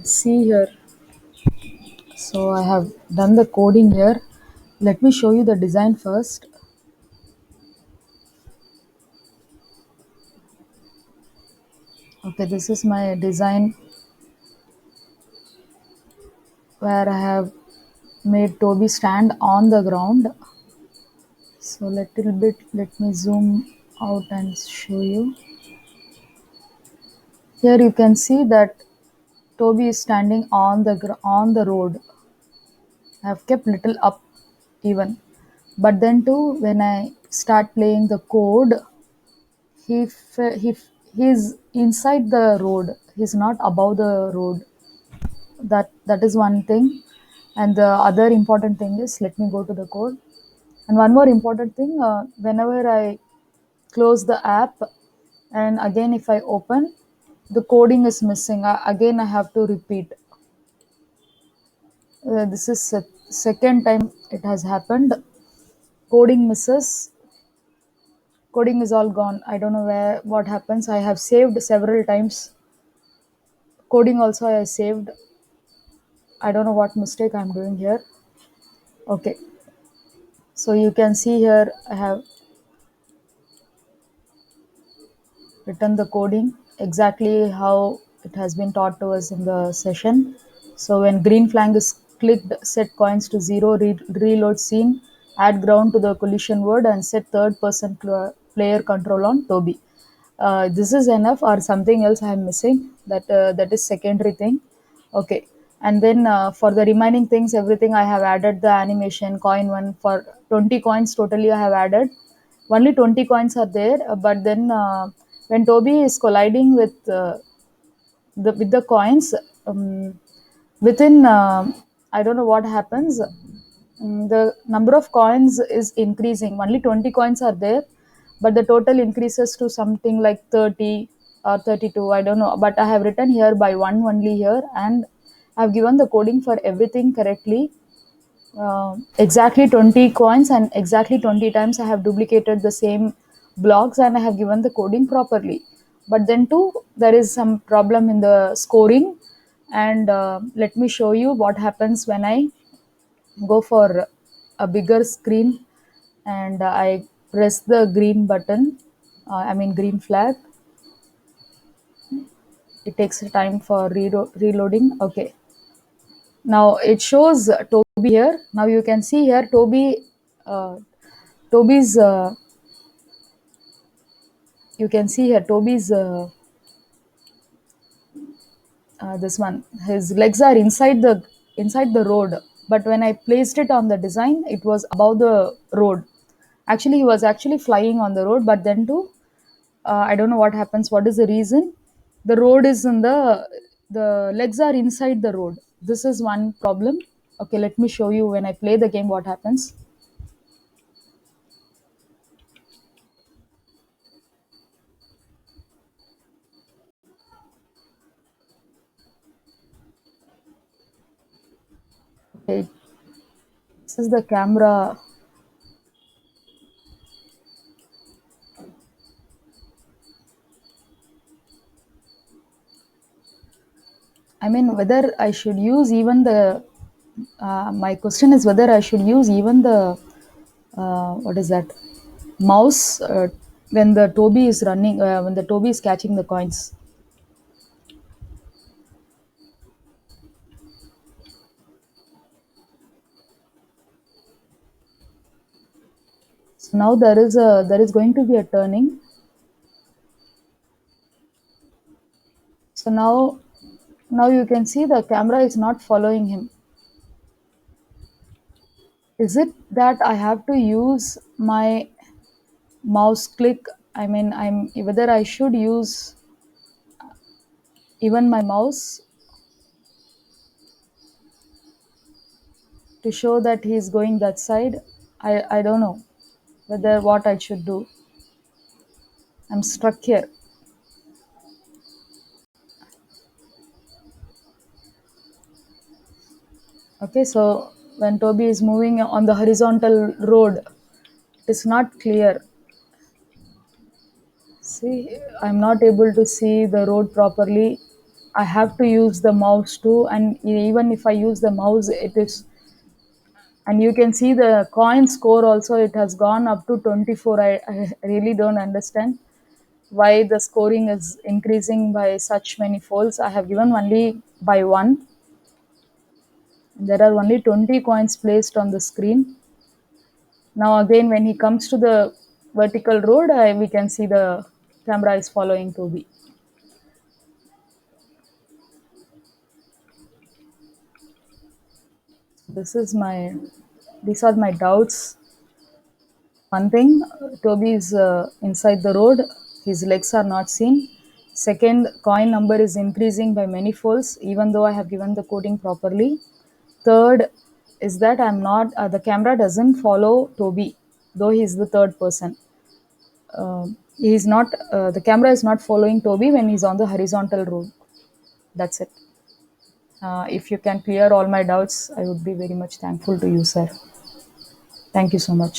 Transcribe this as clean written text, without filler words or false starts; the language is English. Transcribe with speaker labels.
Speaker 1: See here. So I have done the coding here. Let me show you the design first. Okay, this is my design where I have made Toby stand on the ground. So little bit, let me zoom out and show you. Here you can see that Toby is standing on the road. I have kept little up even, but then too when I start playing the code, he's inside the road. He's not above the road. That is one thing, and the other important thing is, let me go to the code. And one more important thing, whenever I close the app and again if I open, the coding is missing. Again I have to repeat. This is second time it has happened. Coding misses. Coding is all gone. I don't know where what happens. I have saved several times. Coding also I saved. I don't know what mistake I'm doing here. Okay, so you can see here I have written the coding exactly how it has been taught to us in the session. So when green flag is clicked, set coins to 0, reload scene, add ground to the collision word, and set third person player control on Toby. This is enough, or something else I am missing? That is secondary thing. Okay, and then for the remaining things, everything I have added the animation coin one for 20 coins totally I have added. Only 20 coins are there, but then when Toby is colliding with the coins, um, within I don't know what happens. The number of coins is increasing. Only 20 coins are there, but the total increases to something like 30 or 32. I don't know, but I have written here by one only here, and I have given the coding for everything correctly. Exactly 20 coins, and exactly 20 times I have duplicated the same blocks and I have given the coding properly. But then too, there is some problem in the scoring, and let me show you what happens when I go for a bigger screen and I press the green button, I mean green flag. It takes time for reloading. Okay, now it shows Toby here. Now you can see here uh, Toby's you can see here Toby's this one, his legs are inside the road, but when I placed it on the design it was above the road. Actually he was actually flying on the road, but then too I don't know what happens, what is the reason. The road is in the legs are inside the road. This is one problem. Okay, let me show you when I play the game what happens. Okay, this is the camera. I mean, whether I should use even the. My question is whether I should use even the what is that mouse when the Toby is running, when the Toby is catching the coins. So now there is going to be a turning. So now you can see the camera is not following him. Is it that I have to use my mouse click? I mean, I'm whether I should use even my mouse to show that he is going that side. I don't know whether what I should do. I'm stuck here. Okay, so when Toby is moving on the horizontal road, it is not clear. See, I'm not able to see the road properly. I have to use the mouse too, and even if I use the mouse, it is, and you can see the coin score also, it has gone up to 24. I really don't understand why the scoring is increasing by such many folds. I have given only by one. There are only 20 coins placed on the screen. Now again, when he comes to the vertical road, we can see the camera is following Tobi. This is my, these are my doubts. One thing, Toby is inside the road. His legs are not seen. Second, coin number is increasing by many folds, even though I have given the coding properly. Third is that I'm not, the camera doesn't follow Toby, though he's the third person. He's not, the camera is not following Toby when he's on the horizontal road. That's it. If you can clear all my doubts, I would be very much thankful to you, sir. Thank you so much.